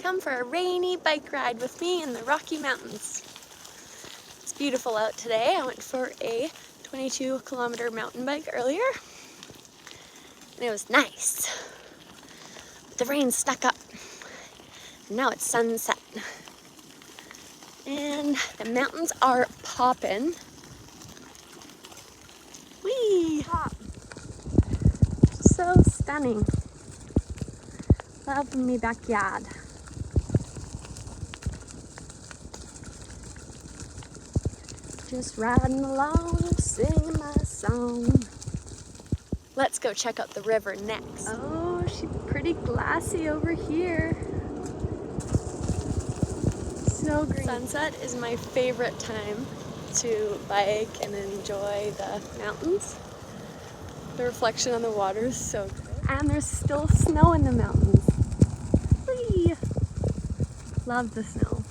Come for a rainy bike ride with me in the Rocky Mountains. It's beautiful out today. I went for a 22-kilometer mountain bike earlier, and it was nice. But the rain stuck up, and now it's sunset. And the mountains are popping. Whee! So stunning. Love me backyard. Just riding along, singing my song. Let's go check out the river next. Oh, she's pretty glassy over here. So green. Sunset is my favorite time to bike and enjoy the mountains. The reflection on the water is so good. And there's still snow in the mountains. Whee! Love the snow.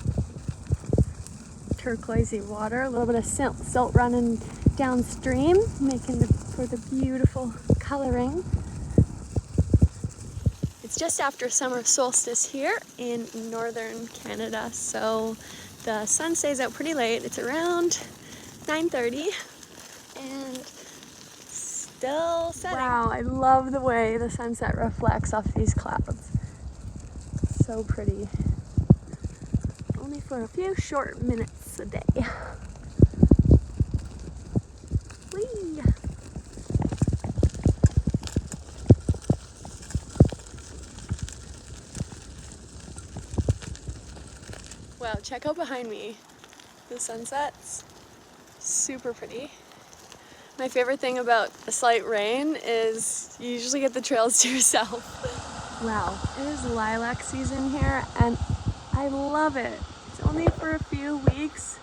Turquoisey water, a little bit of silt running downstream, making for the beautiful coloring. It's just after summer solstice here in northern Canada, so the sun stays out pretty late. It's around 9:30 and still setting. Wow, I love the way the sunset reflects off these clouds. So pretty. Only for a few short minutes a day. Whee! Wow, check out behind me. The sunset's super pretty. My favorite thing about a slight rain is you usually get the trails to yourself. Wow, it is lilac season here and I love it. It's only for a few weeks.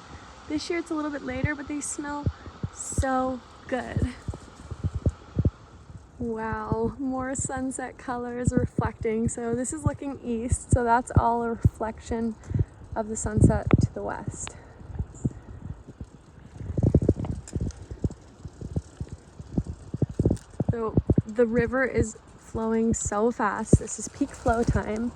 This year it's a little bit later, but they smell so good. Wow, more sunset colors reflecting. So this is looking east, so that's all a reflection of the sunset to the west. So the river is flowing so fast. This is peak flow time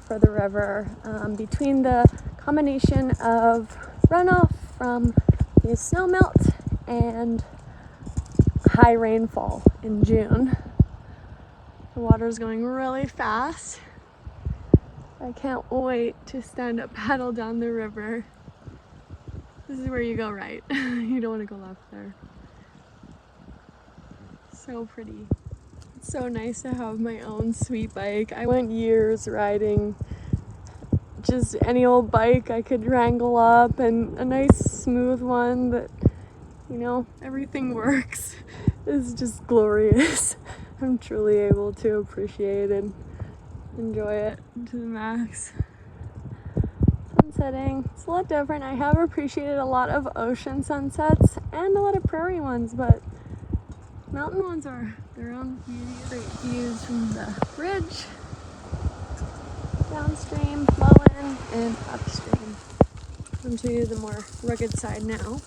for the river. Between the combination of runoff from the snow melt and high rainfall in June, the water is going really fast. I can't wait to stand up paddle down the river. This is where you go right. You don't want to go left there. So pretty. It's so nice to have my own sweet bike. I went years riding just any old bike I could wrangle up, and a nice smooth one that, you know, everything works is just glorious. I'm truly able to appreciate and enjoy it to the max. Sunsetting, it's a lot different. I have appreciated a lot of ocean sunsets and a lot of prairie ones, but mountain ones are their own beauty. Great views from the bridge, downstream, flowing, and upstream. Onto the more rugged side now.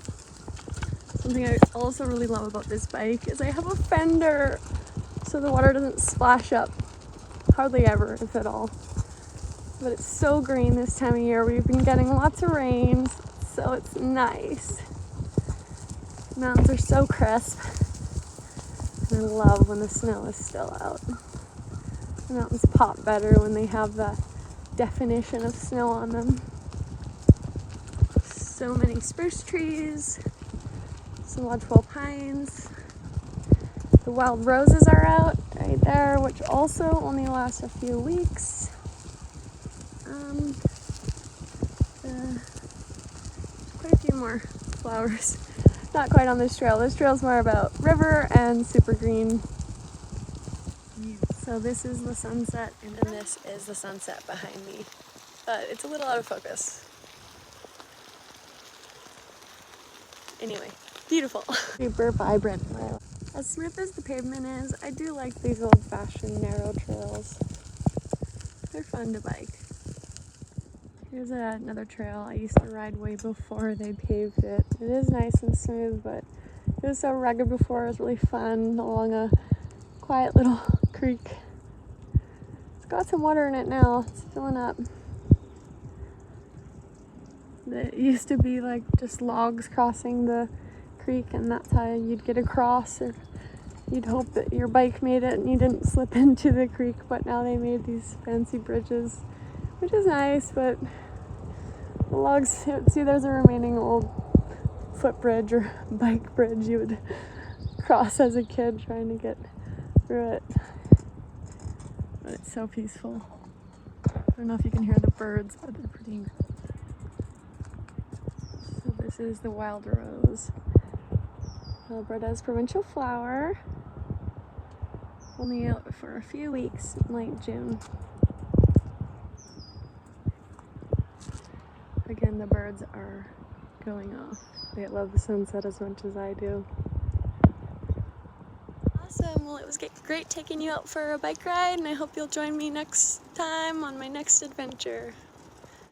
Something I also really love about this bike is I have a fender, so the water doesn't splash up. Hardly ever, if at all. But it's so green this time of year. We've been getting lots of rain, so it's nice. The mountains are so crisp. And I love when the snow is still out. The mountains pop better when they have the definition of snow on them. So many spruce trees, some lodgepole pines. The wild roses are out right there, which also only lasts a few weeks. Quite a few more flowers. Not quite on this trail. This trail's more about river and super green. So this is the sunset, and this is the sunset behind me. But it's a little out of focus. Anyway, beautiful. Super vibrant. As smooth as the pavement is, I do like these old-fashioned narrow trails. They're fun to bike. Here's another trail I used to ride way before they paved it. It is nice and smooth, but it was so rugged before. It was really fun along a quiet little creek. It's got some water in it now. It's filling up. It used to be like just logs crossing the creek, and that's how you'd get across, or you'd hope that your bike made it and you didn't slip into the creek. But now they made these fancy bridges, which is nice, but the logs, see there's a remaining old footbridge or bike bridge you would cross as a kid trying to get through it. But it's so peaceful. I don't know if you can hear the birds, but they're pretty. So this is the wild rose, Alberta's provincial flower. Only out for a few weeks in late June. Again, the birds are going off. They love the sunset as much as I do. Awesome, well it was great taking you out for a bike ride, and I hope you'll join me next time on my next adventure.